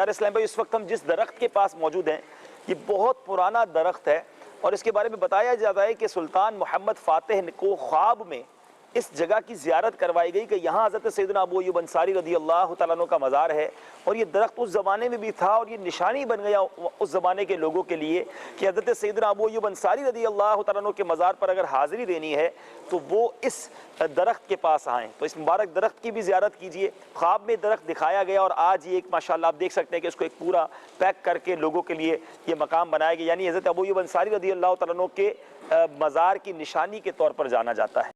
پیارے اسلام بھائی، اس وقت ہم جس درخت کے پاس موجود ہیں یہ بہت پرانا درخت ہے، اور اس کے بارے میں بتایا جاتا ہے کہ سلطان محمد فاتح کو خواب میں اس جگہ کی زیارت کروائی گئی کہ یہاں حضرت سیدنا ابو ایوب انصاری رضی اللہ تعالیٰ عنہ کا مزار ہے، اور یہ درخت اس زمانے میں بھی تھا، اور یہ نشانی بن گیا اس زمانے کے لوگوں کے لیے کہ حضرت سیدنا ابو ایوب انصاری رضی اللہ تعالیٰ عنہ کے مزار پر اگر حاضری دینی ہے تو وہ اس درخت کے پاس آئیں۔ تو اس مبارک درخت کی بھی زیارت کیجئے۔ خواب میں درخت دکھایا گیا، اور آج یہ ایک ماشاءاللہ آپ دیکھ سکتے ہیں کہ اس کو ایک پورا پیک کر کے لوگوں کے لیے یہ مقام بنایا گیا، یعنی حضرت ابو ایوب انصاری رضی اللہ تعالیٰ عنہ کے مزار کی نشانی کے طور پر جانا جاتا ہے۔